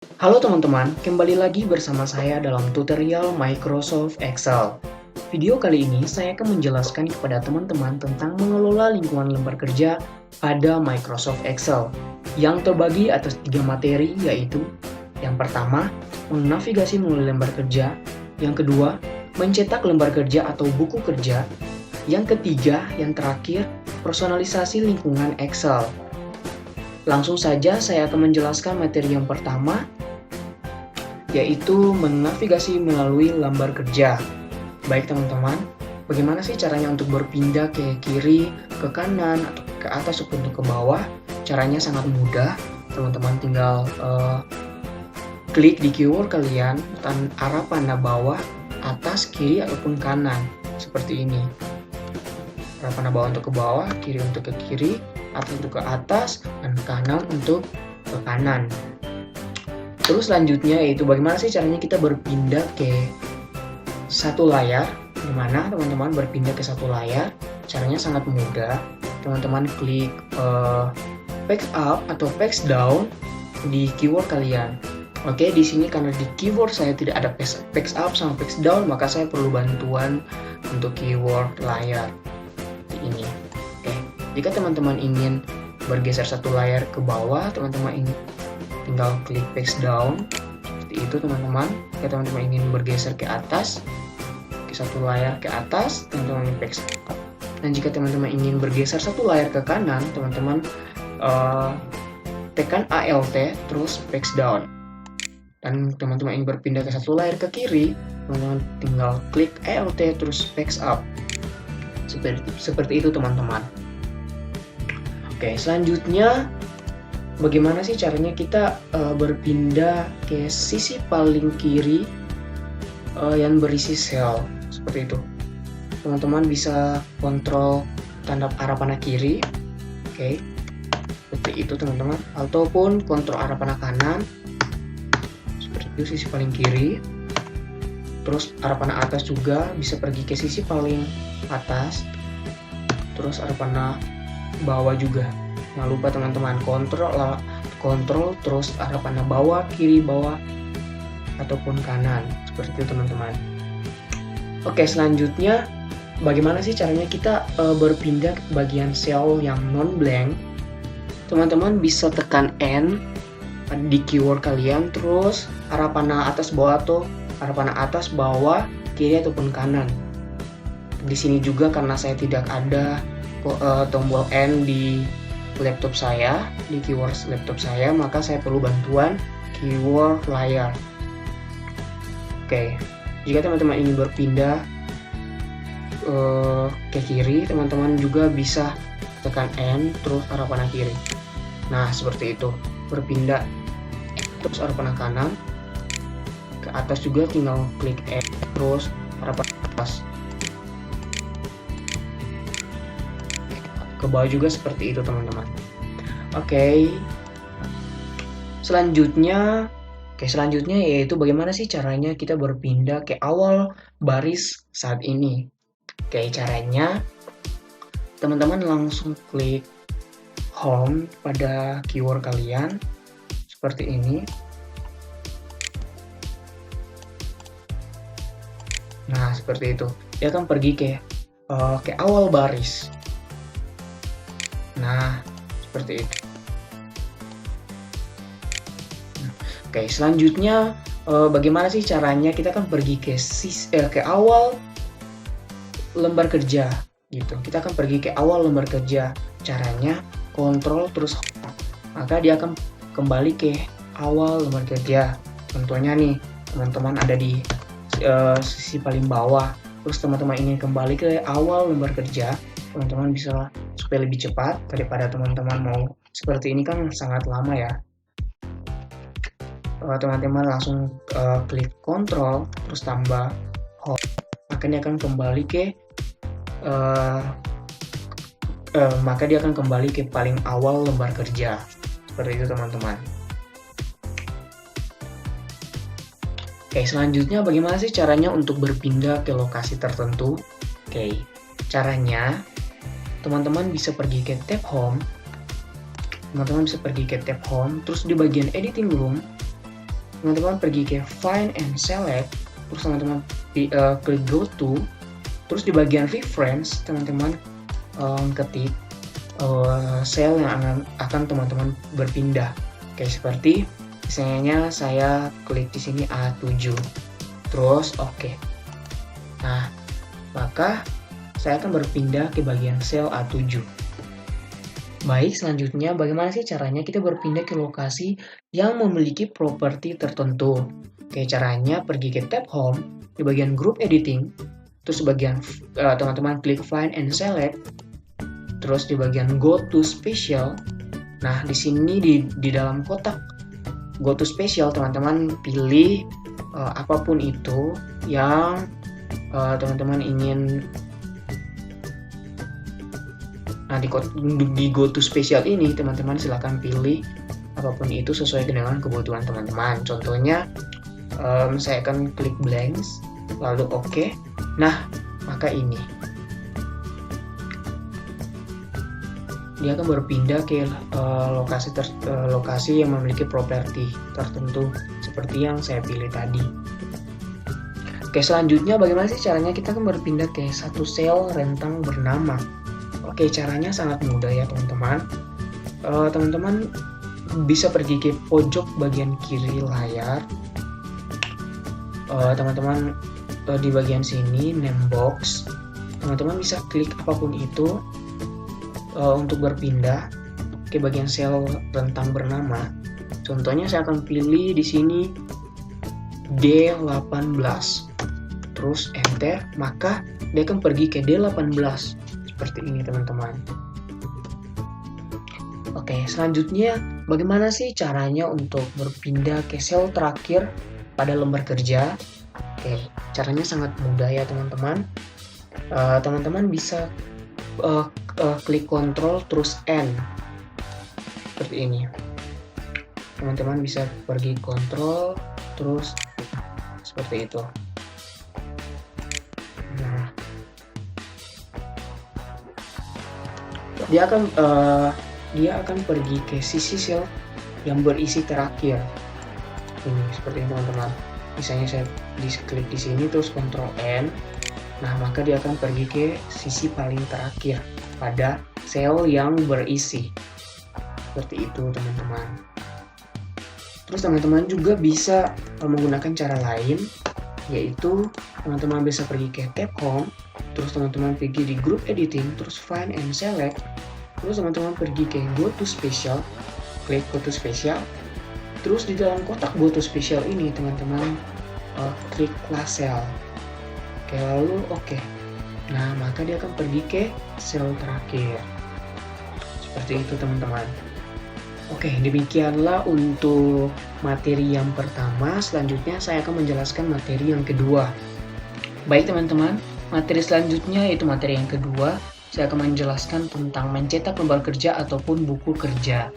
Halo teman-teman, kembali lagi bersama saya dalam tutorial Microsoft Excel. Video kali ini saya akan menjelaskan kepada teman-teman tentang mengelola lingkungan lembar kerja pada Microsoft Excel yang terbagi atas 3 materi, yaitu yang pertama, menavigasi melalui lembar kerja, yang kedua, mencetak lembar kerja atau buku kerja, yang ketiga, yang terakhir, personalisasi lingkungan Excel. Langsung saja saya akan menjelaskan materi yang pertama, yaitu menavigasi melalui lembar kerja. Baik teman-teman, bagaimana sih caranya untuk berpindah ke kiri, ke kanan, atau ke atas ataupun ke bawah? Caranya sangat mudah, teman-teman tinggal klik di keyword kalian dan arah panah bawah, atas, kiri, ataupun kanan, seperti ini. Arah panah bawah untuk ke bawah, kiri untuk ke kiri, atas untuk ke atas, dan kanan untuk ke kanan. Terus selanjutnya yaitu bagaimana sih caranya kita berpindah ke satu layar. Gimana teman-teman berpindah ke satu layar? Caranya sangat mudah. Teman-teman klik page up atau page down di keyword kalian. Oke, di sini karena di keyword saya tidak ada page up sama page down, maka saya perlu bantuan untuk keyword layar ini. Oke, jika teman-teman ingin bergeser satu layar ke bawah, teman-teman tinggal klik page down seperti itu teman-teman. Jika teman-teman ingin bergeser ke atas, ke satu layar ke atas, teman-teman page up. Dan jika teman-teman ingin bergeser satu layar ke kanan, teman-teman tekan Alt terus page down. Dan teman-teman ingin berpindah ke satu layar ke kiri, teman-teman tinggal klik Alt terus page up. Seperti itu teman-teman. Oke, selanjutnya bagaimana sih caranya kita berpindah ke sisi paling kiri yang berisi sel seperti itu. Teman-teman bisa kontrol tanda arah panah kiri, oke, seperti itu teman-teman, ataupun kontrol arah panah kanan, seperti itu sisi paling kiri. Terus arah panah atas juga bisa pergi ke sisi paling atas. Terus arah panah bawah juga. Jangan lupa teman-teman kontrol terus arah panah bawah, kiri, bawah, ataupun kanan, seperti itu teman-teman. Oke, selanjutnya bagaimana sih caranya kita berpindah ke bagian sel yang non blank? Teman-teman bisa tekan N di keyword kalian, terus arah panah atas bawah atau arah panah atas bawah, kiri ataupun kanan. Di sini juga karena saya tidak ada tombol N di laptop saya, di keyword laptop saya, maka saya perlu bantuan keyword layar. Oke, jika teman-teman ingin berpindah ke kiri, teman-teman juga bisa tekan N terus arah panah kiri. Nah, seperti itu. Berpindah terus arah panah kanan. Ke atas juga tinggal klik N terus arah panah atas. Ke bawah juga seperti itu teman-teman. Oke, selanjutnya yaitu bagaimana sih caranya kita berpindah ke awal baris saat ini. Oke, caranya teman-teman langsung klik home pada keyword kalian seperti ini. Nah, seperti itu. Dia akan pergi ke awal baris. Nah, seperti itu. Oke, selanjutnya bagaimana sih caranya kita akan pergi ke awal lembar kerja gitu. Kita akan pergi ke awal lembar kerja. Caranya kontrol terus home. Maka dia akan kembali ke awal lembar kerja. Contohnya nih, teman-teman ada di sisi paling bawah. Terus teman-teman ingin kembali ke awal lembar kerja, teman-teman bisa supaya lebih cepat daripada teman-teman mau seperti ini kan sangat lama ya. Teman-teman langsung klik kontrol terus tambah home, maka dia akan kembali ke paling awal lembar kerja. Seperti itu teman-teman. Oke, selanjutnya bagaimana sih caranya untuk berpindah ke lokasi tertentu? Oke, caranya teman-teman bisa pergi ke tab home. Terus di bagian editing room, teman-teman pergi ke Find and Select, terus teman-teman klik Go To, terus di bagian Reference teman-teman ketik sel yang akan teman-teman berpindah. Oke, seperti misalnya saya klik di sini A7, terus oke. Nah, maka saya akan berpindah ke bagian sel A7. Baik, selanjutnya bagaimana sih caranya kita berpindah ke lokasi yang memiliki properti tertentu? Oke, caranya pergi ke tab Home, di bagian Group Editing, terus di bagian teman-teman klik Find and Select, terus di bagian Go to Special. Nah, di sini di dalam kotak Go to Special, teman-teman pilih apapun itu yang teman-teman ingin. Nah, di Go to Special ini teman-teman silahkan pilih apapun itu sesuai dengan kebutuhan teman-teman. Contohnya saya akan klik blanks, lalu oke. Nah, maka ini dia akan berpindah ke lokasi yang memiliki properti tertentu seperti yang saya pilih tadi. Oke, selanjutnya bagaimana sih caranya kita akan berpindah ke satu sel rentang bernama? Oke, caranya sangat mudah ya teman-teman. Teman-teman bisa pergi ke pojok bagian kiri layar. Teman-teman di bagian sini name box. Teman-teman bisa klik apapun itu untuk berpindah ke bagian sel rentang bernama. Contohnya saya akan pilih di sini D18. Terus enter, maka dia akan pergi ke D18. Seperti ini teman-teman. Oke, selanjutnya bagaimana sih caranya untuk berpindah ke sel terakhir pada lembar kerja? Oke, caranya sangat mudah ya teman-teman. Teman-teman bisa klik Ctrl terus N seperti ini. Teman-teman bisa pergi Ctrl terus seperti itu. Nah, dia akan pergi ke sisi sel yang berisi terakhir. Ini seperti ini teman-teman. Misalnya saya klik di sini terus Ctrl N. Nah, maka dia akan pergi ke sisi paling terakhir pada sel yang berisi. Seperti itu teman-teman. Terus teman-teman juga bisa menggunakan cara lain, yaitu teman-teman bisa pergi ke tab Home, terus teman-teman pergi di Group Editing, terus Find and Select, terus teman-teman pergi ke Go to Special, klik Go to Special, terus di dalam kotak Go to Special ini teman-teman klik Class Cell. Oke, lalu oke. Nah, maka dia akan pergi ke sel terakhir. Seperti itu teman-teman. Oke, demikianlah untuk materi yang pertama. Selanjutnya saya akan menjelaskan materi yang kedua. Baik teman-teman, materi selanjutnya yaitu materi yang kedua. Saya akan menjelaskan tentang mencetak lembar kerja ataupun buku kerja.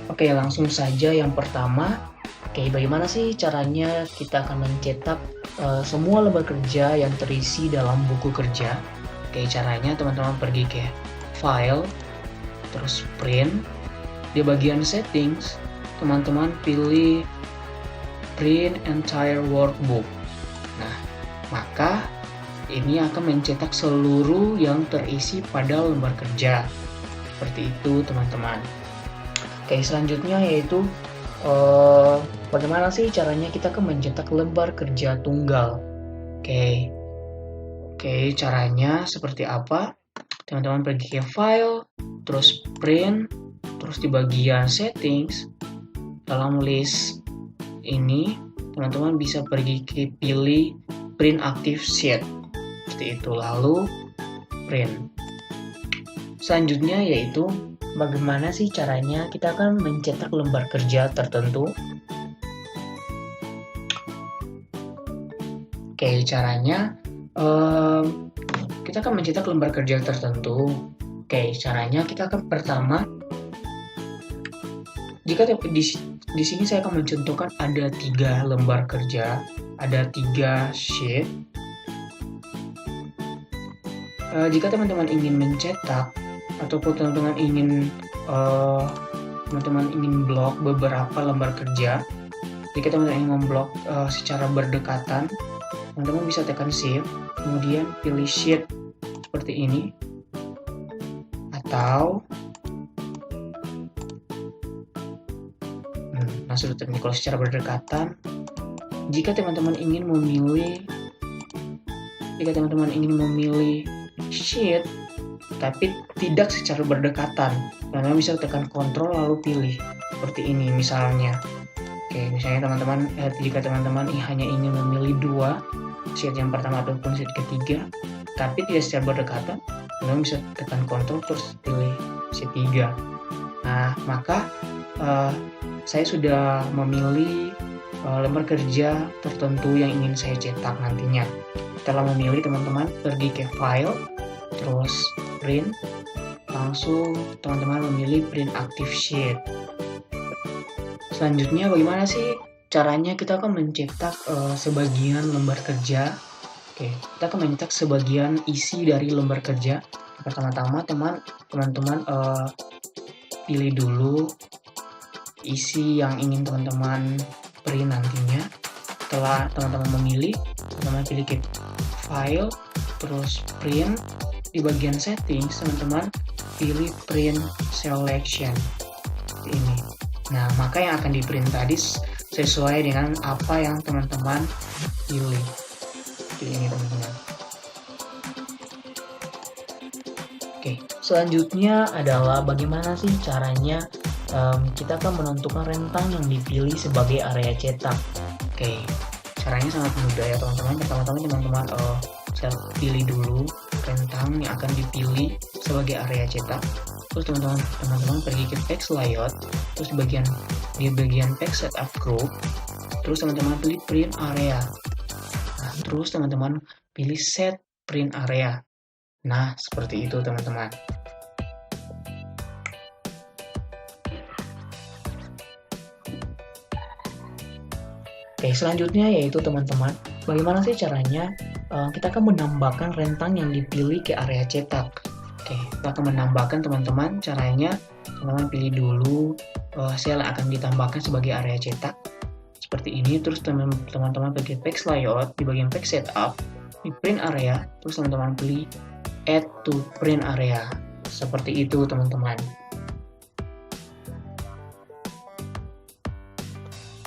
Oke, langsung saja yang pertama. Oke, bagaimana sih caranya kita akan mencetak semua lembar kerja yang terisi dalam buku kerja? Oke, caranya teman-teman pergi ke File, terus Print. Di bagian Settings, teman-teman pilih Print Entire Workbook. Nah, maka ini akan mencetak seluruh yang terisi pada lembar kerja. Seperti itu teman-teman. Oke, selanjutnya yaitu bagaimana sih caranya kita akan mencetak lembar kerja tunggal. Oke, caranya seperti apa? Teman-teman pergi ke File, terus Print, terus di bagian Settings, dalam list ini teman-teman bisa pergi ke pilih Print Active Sheet. Seperti itu, lalu Print. Selanjutnya yaitu bagaimana sih caranya kita akan mencetak lembar kerja tertentu. Oke, caranya kita akan mencetak lembar kerja tertentu. Oke, caranya kita akan pertama, jika di sini saya akan mencontohkan ada 3 lembar kerja, ada 3 sheet. Jika teman-teman ingin mencetak ataupun teman-teman ingin blok beberapa lembar kerja, jika teman-teman ingin memblok secara berdekatan, teman-teman bisa tekan Shift, kemudian pilih Sheet seperti ini, atau sudah terjadi. Kalau secara berdekatan, jika teman-teman ingin memilih sheet tapi tidak secara berdekatan, teman-teman bisa tekan Ctrl lalu pilih seperti ini misalnya. Oke, misalnya teman-teman jika teman-teman hanya ingin memilih 2, sheet yang pertama ataupun sheet ketiga, tapi tidak secara berdekatan, teman-teman bisa tekan Ctrl terus pilih sheet 3. Nah, maka saya sudah memilih lembar kerja tertentu yang ingin saya cetak nantinya. Setelah memilih, teman-teman pergi ke File, terus Print, langsung teman-teman memilih Print Active Sheet. Selanjutnya bagaimana sih caranya kita akan mencetak sebagian lembar kerja? Oke, kita akan mencetak sebagian isi dari lembar kerja. Pertama-tama teman-teman pilih dulu isi yang ingin teman-teman print nantinya. Setelah teman-teman memilih, teman-teman pilih ke File, terus Print. Di bagian Settings, teman-teman pilih Print Selection ini. Nah, maka yang akan di print tadi sesuai dengan apa yang teman-teman pilih. Ini teman-teman. Oke, selanjutnya adalah bagaimana sih caranya kita akan menentukan rentang yang dipilih sebagai area cetak. Oke, caranya sangat mudah ya teman-teman. Pertama-tama teman-teman saya pilih dulu rentang yang akan dipilih sebagai area cetak. Terus teman-teman pergi ke text layout, terus di bagian text setup group, terus teman-teman pilih print area. Nah, terus teman-teman pilih set print area. Nah, seperti itu teman-teman. Oke, selanjutnya yaitu teman-teman, bagaimana sih caranya kita akan menambahkan rentang yang dipilih ke area cetak. Oke, kita akan menambahkan teman-teman, caranya teman-teman pilih dulu sel yang akan ditambahkan sebagai area cetak. Seperti ini, terus teman-teman pergi text layout, di bagian text setup, di print area, terus teman-teman pilih add to print area. Seperti itu teman-teman.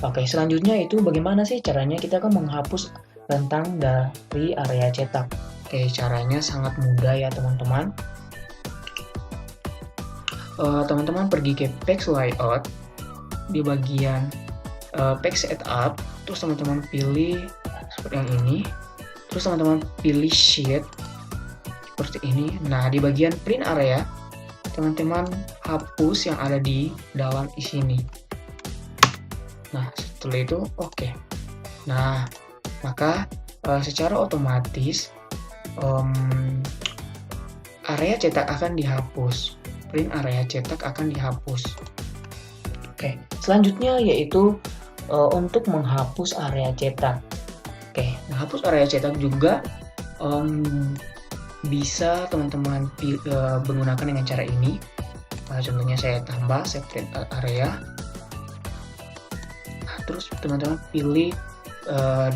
Oke, selanjutnya itu bagaimana sih caranya kita akan menghapus rentang dari area cetak. Oke, caranya sangat mudah ya teman-teman. Teman-teman pergi ke text layout, di bagian text setup, terus teman-teman pilih seperti yang ini, terus teman-teman pilih sheet seperti ini. Nah, di bagian print area, teman-teman hapus yang ada di dalam sini. Nah, setelah itu oke. Nah, maka secara otomatis area cetak akan dihapus. Print area cetak akan dihapus. Oke, selanjutnya yaitu untuk menghapus area cetak. Oke, menghapus area cetak juga bisa teman-teman menggunakan dengan cara ini. Contohnya saya tambah set print area. Terus teman-teman pilih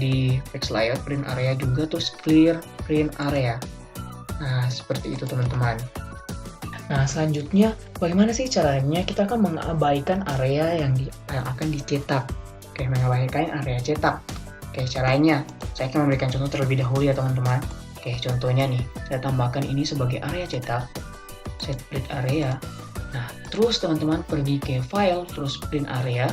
di text layout print area juga, terus clear print area. Nah, seperti itu teman-teman. Nah, selanjutnya bagaimana sih caranya kita akan mengabaikan area yang akan dicetak. Oke, mengabaikan area cetak. Oke, caranya saya akan memberikan contoh terlebih dahulu ya teman-teman. Oke, contohnya nih, saya tambahkan ini sebagai area cetak, set print area. Nah, terus teman-teman pergi ke file, terus print area.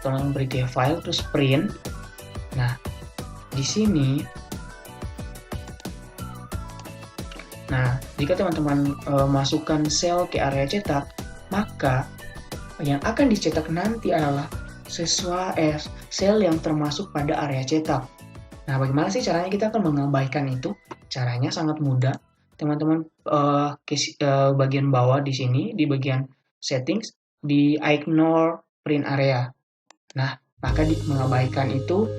Teman-teman beri ke file terus print. Nah, di sini, jika teman-teman masukkan sel ke area cetak, maka yang akan dicetak nanti adalah sel yang termasuk pada area cetak. Nah, bagaimana sih caranya kita akan mengabaikan itu? Caranya sangat mudah. Teman-teman ke bagian bawah di sini, di bagian settings, di ignore print area. Nah, maka mengabaikan itu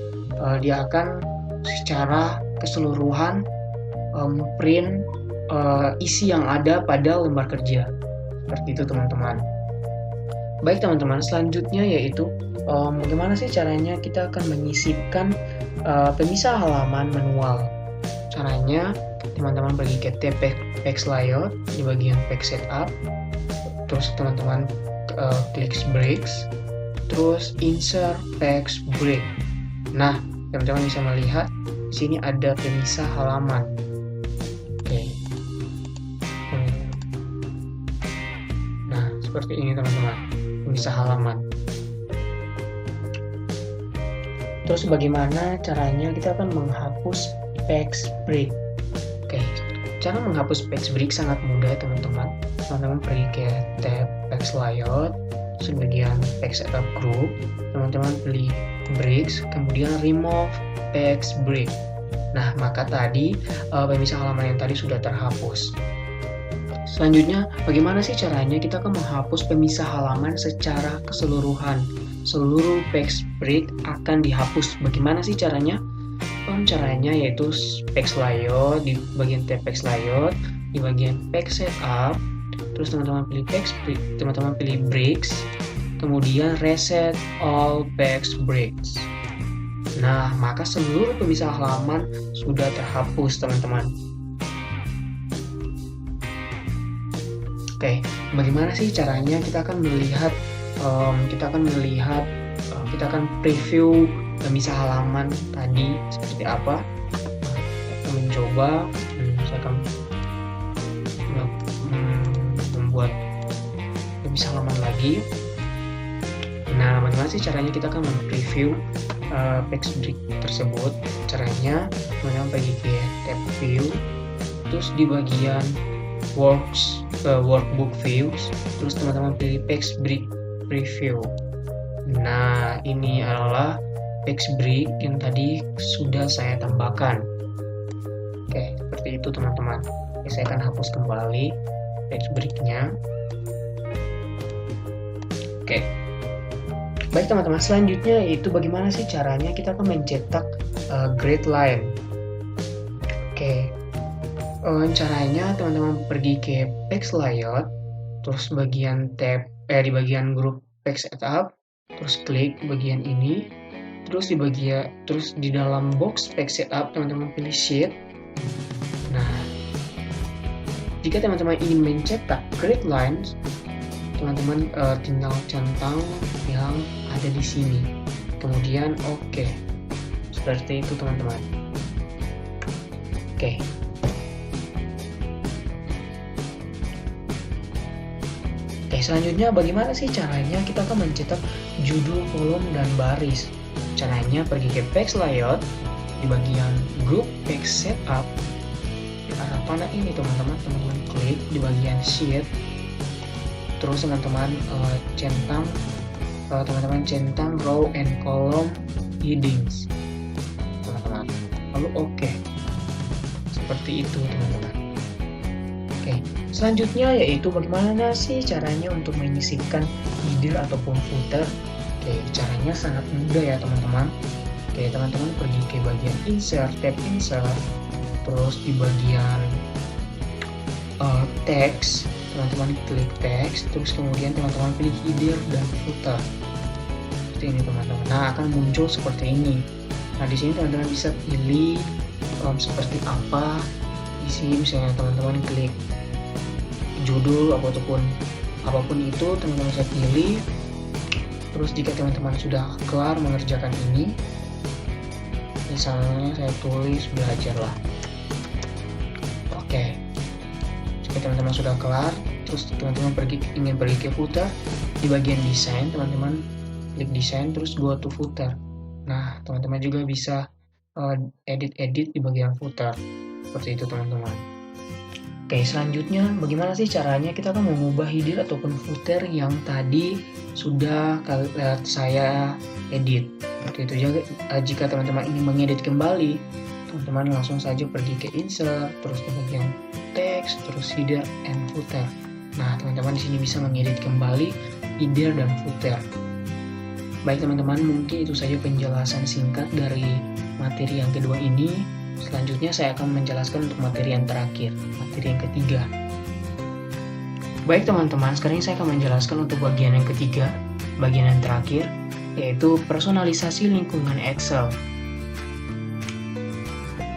dia akan secara keseluruhan print isi yang ada pada lembar kerja. Seperti itu teman-teman. Baik teman-teman, selanjutnya yaitu bagaimana sih caranya kita akan menyisipkan pemisah halaman manual. Caranya teman-teman pergi ke tab Page Layout di bagian Page Setup, terus teman-teman klik Breaks, terus Insert Page Break. Nah, teman-teman bisa melihat di sini ada pemisah halaman. Oke. Nah, seperti ini teman-teman, pemisah halaman. Terus bagaimana caranya kita akan menghapus page break? Oke, cara menghapus page break sangat mudah teman-teman. Teman-teman pergi ke tab Page Layout, terus bagian Page Setup Group, teman-teman pilih Breaks, kemudian Remove Page Break. Nah, maka tadi pemisah halaman yang tadi sudah terhapus. Selanjutnya, bagaimana sih caranya kita akan menghapus pemisah halaman secara keseluruhan? Seluruh page break akan dihapus. Bagaimana sih caranya? Caranya yaitu Page Layout, di bagian tab Page Layout, di bagian Page Setup, terus teman-teman pilih Page Break, teman-teman pilih Breaks, kemudian Reset All Page Breaks. Nah, maka seluruh pemisah halaman sudah terhapus teman-teman. Oke, bagaimana sih caranya? Kita akan melihat kita akan preview pemisah halaman tadi seperti apa. Kita mencoba, saya akan membuat pemisah halaman lagi. Nah, bagaimana sih caranya kita akan preview page break tersebut? Caranya teman-teman pergi ke tab View, terus di bagian Workbook Views, terus teman-teman pilih Page Break Preview. Nah, ini adalah page break yang tadi sudah saya tambahkan. Oke, seperti itu teman-teman. Saya akan hapus kembali page breaknya. Oke. Baik teman-teman, selanjutnya yaitu bagaimana sih caranya kita akan mencetak grid line. Oke. Caranya teman-teman pergi ke Page Layout, terus bagian tab di bagian grup Page Setup, terus klik bagian ini, terus di dalam box Page Setup teman-teman pilih Sheet. Nah, jika teman-teman ingin mencetak grid lines, teman-teman tinggal centang yang ada di sini, kemudian oke. Seperti itu teman-teman. Oke. Oke, selanjutnya bagaimana sih caranya kita akan mencetak judul, kolom, dan baris? Caranya pergi ke Page Layout, di bagian Group Page Setup, di arah panah ini teman-teman klik di bagian Sheet, terus teman-teman centang row and column headings, teman-teman. Lalu oke. Seperti itu teman-teman. Oke, selanjutnya yaitu bagaimana sih caranya untuk menyisipkan header ataupun footer. Oke, caranya sangat mudah ya teman-teman. Oke, teman-teman pergi ke bagian Insert, tab Insert, terus di bagian Text, teman-teman klik Text, terus kemudian teman-teman pilih header dan footer. Seperti ini teman-teman. Nah, akan muncul seperti ini. Nah, di sini teman-teman bisa pilih seperti apa. Di sini misalnya teman-teman klik judul apapun itu teman-teman bisa pilih. Terus jika teman-teman sudah kelar mengerjakan ini, misalnya saya tulis belajar lah. Oke, jika teman-teman sudah kelar, terus teman-teman ingin pergi ke footer, di bagian desain teman-teman klik desain, terus go to footer. Nah, teman-teman juga bisa edit di bagian footer. Seperti itu teman-teman. Oke, selanjutnya bagaimana sih caranya kita akan mengubah header ataupun footer yang tadi sudah saya edit. Seperti itu juga jika teman-teman ingin mengedit kembali, teman-teman langsung saja pergi ke Insert, terus ke bagian Text, terus header and footer. Nah, teman-teman di sini bisa mengedit kembali header dan footer. Baik teman-teman, mungkin itu saja penjelasan singkat dari materi yang kedua ini. Selanjutnya saya akan menjelaskan untuk materi yang terakhir, materi yang ketiga. Baik teman-teman, sekarang saya akan menjelaskan untuk bagian yang ketiga, bagian yang terakhir, yaitu personalisasi lingkungan Excel.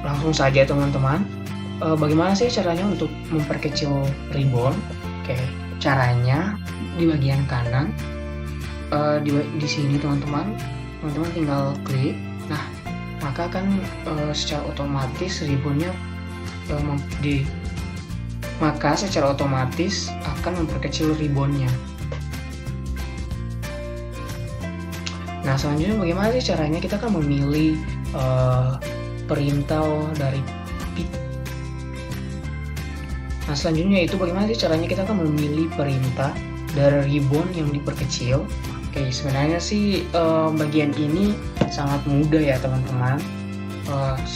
Langsung saja teman-teman, bagaimana sih caranya untuk memperkecil ribbon? Oke, caranya di bagian kanan, di sini teman-teman tinggal klik. Nah, maka akan secara otomatis ribbonnya secara otomatis akan memperkecil ribbonnya. Nah, selanjutnya bagaimana sih caranya? Kita akan memilih perintah dari pit. Nah, selanjutnya itu bagaimana sih caranya? Kita akan memilih perintah dari ribbon yang diperkecil. Oke, sebenarnya sih bagian ini sangat mudah ya teman-teman.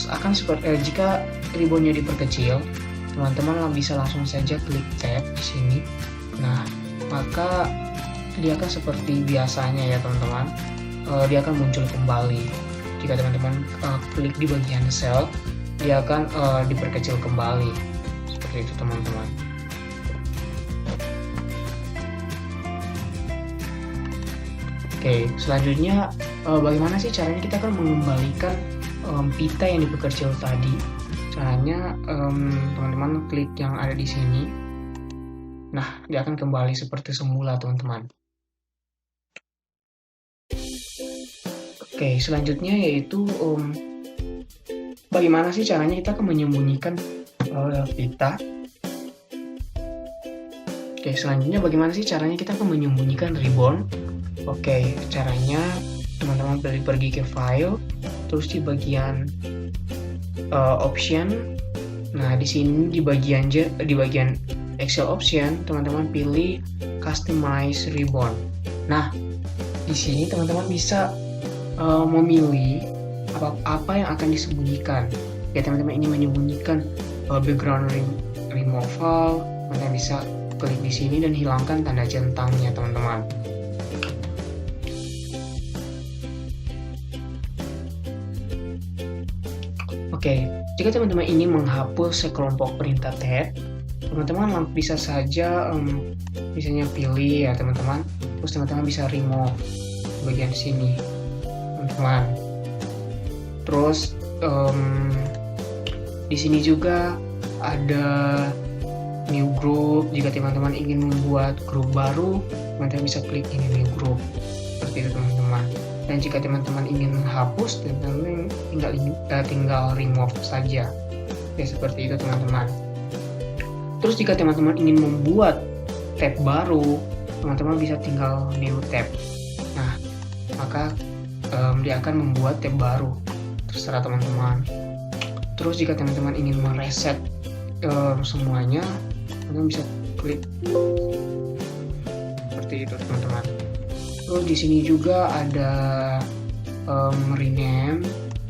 Akan seperti jika ribbonnya diperkecil, teman-teman bisa langsung saja klik tab di sini. Nah, maka dia akan seperti biasanya ya teman-teman. Dia akan muncul kembali. Jika teman-teman klik di bagian cell, dia akan diperkecil kembali. Seperti itu teman-teman. Oke, selanjutnya bagaimana sih caranya kita akan mengembalikan pita yang diperkecil tadi? Caranya teman-teman klik yang ada di sini. Nah, dia akan kembali seperti semula teman-teman. Oke, selanjutnya yaitu bagaimana sih caranya kita akan menyembunyikan pita? Oke, selanjutnya bagaimana sih caranya kita akan menyembunyikan ribbon? Oke, caranya teman-teman pergi ke file, terus di bagian option. Nah, di sini di bagian Excel option, teman-teman pilih customize ribbon. Nah, di sini teman-teman bisa memilih apa yang akan disembunyikan. Ya, teman-teman ini menyembunyikan background removal, teman-teman bisa klik di sini dan hilangkan tanda centangnya, teman-teman. Oke, jika teman-teman ingin menghapus sekelompok perintah tab, teman-teman bisa saja misalnya pilih ya teman-teman, terus teman-teman bisa remove bagian sini, teman-teman. Terus di sini juga ada new group. Jika teman-teman ingin membuat grup baru, teman-teman bisa klik ini new group, seperti itu teman-teman. Dan jika teman-teman ingin menghapus, teman-teman tinggal remove saja. Ya, seperti itu teman-teman. Terus jika teman-teman ingin membuat tab baru, teman-teman bisa tinggal new tab. Nah, maka dia akan membuat tab baru. Terserah teman-teman. Terus jika teman-teman ingin mereset semuanya, teman-teman bisa klik seperti itu teman-teman. Terus di sini juga ada rename.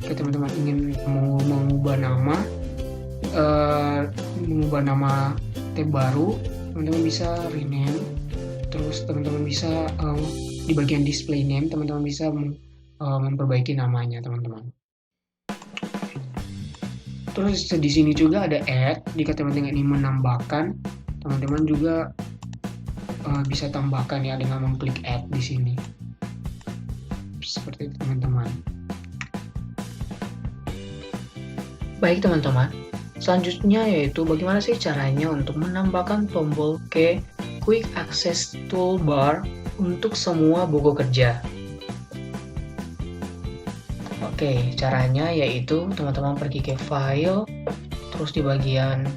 Jika teman-teman ingin mengubah nama tab baru, teman-teman bisa rename. Terus teman-teman bisa di bagian display name, teman-teman bisa memperbaiki namanya teman-teman. Terus di sini juga ada add. Jika teman-teman ingin menambahkan, teman-teman juga bisa tambahkan ya dengan mengklik add di sini. Seperti itu teman-teman. Baik teman-teman, selanjutnya yaitu bagaimana sih caranya untuk menambahkan tombol ke Quick Access Toolbar untuk semua buku kerja. Oke, caranya yaitu teman-teman pergi ke file, terus di bagian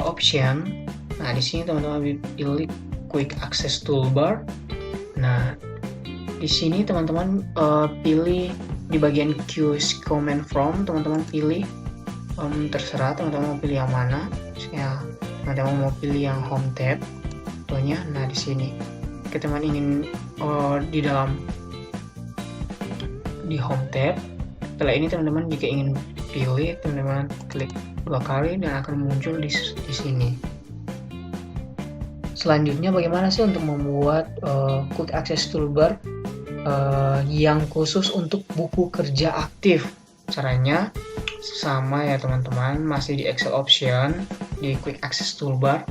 option. Nah, di sini teman-teman pilih Quick Access Toolbar. Nah, di sini teman-teman pilih di bagian Use Command From, teman-teman pilih terserah teman-teman mau pilih yang mana. Ya, teman-teman mau pilih yang Home tab, contohnya. Nah, di sini kita teman ingin di Home tab. Setelah ini teman-teman jika ingin pilih, teman-teman klik 2 kali dan akan muncul di sini. Selanjutnya bagaimana sih untuk membuat Quick Access Toolbar yang khusus untuk buku kerja aktif? Caranya sama ya teman-teman, masih di Excel option, di Quick Access Toolbar.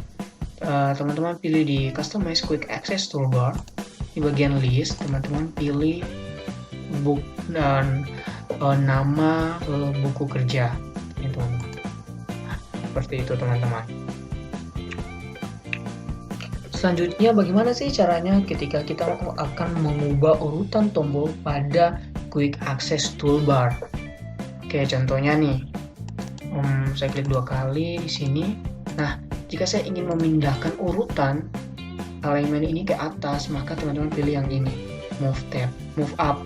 teman-teman pilih di Customize Quick Access Toolbar. Di bagian list, teman-teman pilih book dan nama buku kerja. Ini teman-teman. Seperti itu teman-teman. Selanjutnya bagaimana sih caranya ketika kita akan mengubah urutan tombol pada Quick Access Toolbar? Oke, contohnya nih, saya klik 2 kali di sini. Nah, jika saya ingin memindahkan urutan alignment ini ke atas, maka teman-teman pilih yang ini, Move Tab, Move Up.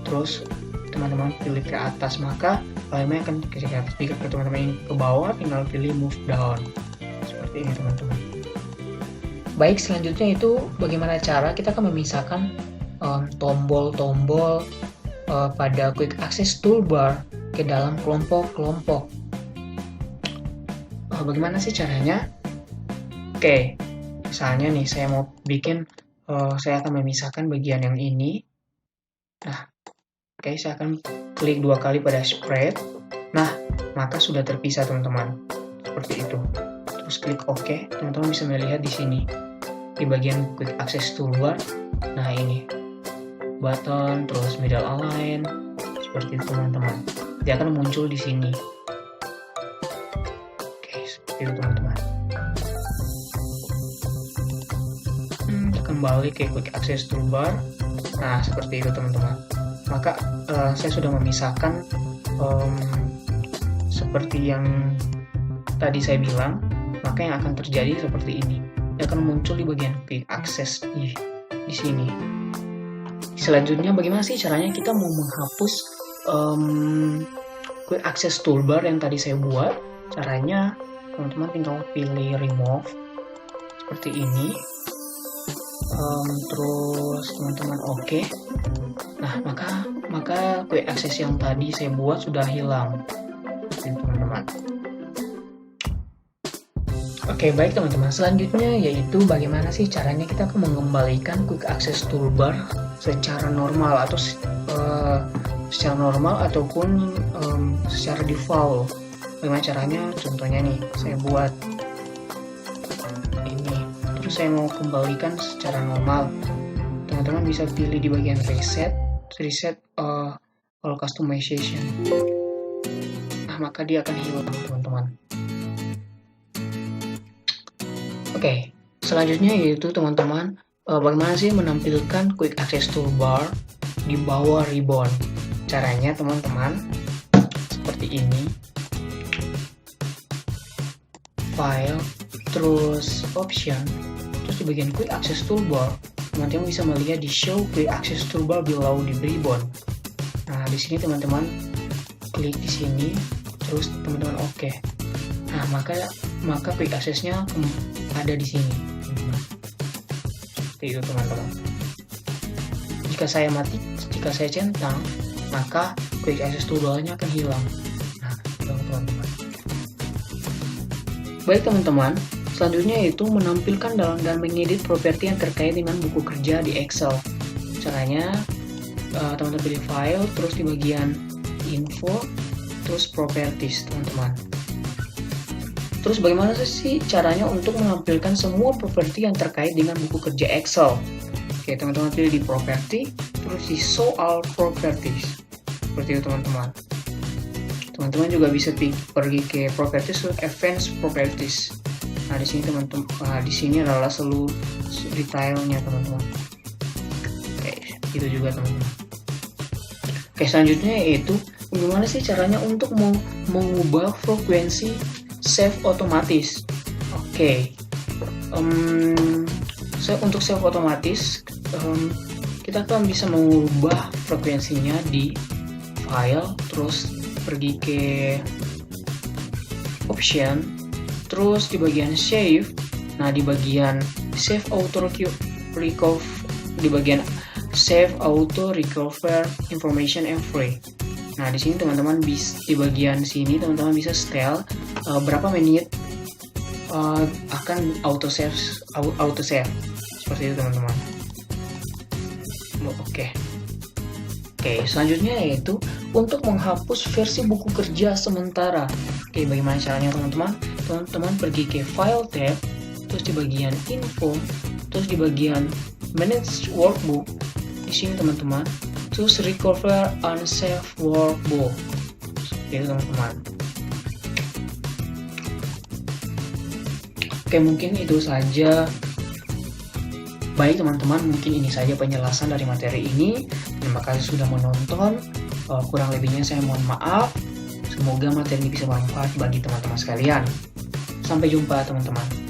Terus teman-teman pilih ke atas, maka alignment akan ke atas. Jika teman-teman ingin ke bawah, tinggal pilih Move Down. Seperti ini teman-teman. Baik, selanjutnya itu bagaimana cara kita akan memisahkan tombol-tombol pada Quick Access Toolbar ke dalam kelompok-kelompok. Bagaimana sih caranya? Oke, misalnya nih saya mau bikin, saya akan memisahkan bagian yang ini. Nah, oke, saya akan klik 2 kali pada Spread. Nah, maka sudah terpisah teman-teman. Seperti itu. Terus klik OK, teman-teman bisa melihat di sini di bagian Quick Access Toolbar. Nah, ini button, terus middle align, seperti itu teman-teman. Dia akan muncul di sini. Oke, seperti itu teman-teman. Kembali ke Quick Access Toolbar. Nah, seperti itu teman-teman. Maka saya sudah memisahkan seperti yang tadi saya bilang. Maka yang akan terjadi seperti ini, dia akan muncul di bagian Quick Access di sini. Selanjutnya bagaimana sih caranya kita mau menghapus Quick Access Toolbar yang tadi saya buat? Caranya teman-teman tinggal pilih Remove seperti ini, terus teman-teman OK. Nah, maka Quick Access yang tadi saya buat sudah hilang, teman-teman. Oke, baik teman-teman. Selanjutnya yaitu bagaimana sih caranya kita akan mengembalikan Quick Access Toolbar secara normal atau ataupun secara default. Bagaimana caranya? Contohnya nih, saya buat ini. Terus saya mau kembalikan secara normal. Teman-teman bisa pilih di bagian reset all customization. Nah, maka dia akan hilang, teman-teman. Oke, selanjutnya yaitu teman-teman, bagaimana sih menampilkan Quick Access Toolbar di bawah ribbon. Caranya teman-teman seperti ini, File, terus Option, terus di bagian Quick Access Toolbar, teman-teman bisa melihat di Show Quick Access Toolbar below di ribbon. Nah, di sini teman-teman klik di sini, terus teman-teman OK. Nah, maka Quick Access-nya ada di sini. Seperti itu teman-teman. Jika saya centang, maka Quick Access Toolbar-nya akan hilang. Nah, teman-teman. Baik teman-teman, selanjutnya yaitu menampilkan dan mengedit properti yang terkait dengan buku kerja di Excel. Caranya, teman-teman pilih File, terus di bagian Info, terus Properties, teman-teman. Terus bagaimana sih caranya untuk menampilkan semua properti yang terkait dengan buku kerja Excel? Oke, teman-teman pilih di Property, terus di Show All Properties. Seperti itu teman-teman. Teman-teman juga bisa pergi ke Properties, Advanced Properties. Nah, di sini teman-teman, di sini adalah seluruh detailnya teman-teman. Oke, itu juga teman-teman. Oke, selanjutnya yaitu bagaimana sih caranya untuk mengubah frekuensi save otomatis. Oke, untuk save otomatis, kita akan bisa mengubah frekuensinya di File, terus pergi ke Option, terus di bagian Save. Nah, di bagian Save Auto Recover, di bagian Save Auto Recover Information and Free. Nah, di sini teman-teman di bagian sini teman-teman bisa setel berapa menit akan auto save seperti itu teman-teman. Oke, selanjutnya yaitu untuk menghapus versi buku kerja sementara. Oke, bagaimana caranya teman-teman? Teman-teman pergi ke File tab, terus di bagian info, terus di bagian manage workbook di sini teman-teman, terus recover unsaved workbook. Jadi teman-teman, oke, mungkin itu saja. Baik teman-teman, mungkin ini saja penjelasan dari materi ini. Terima kasih sudah menonton. Kurang lebihnya saya mohon maaf. Semoga materi ini bisa bermanfaat bagi teman-teman sekalian. Sampai jumpa teman-teman.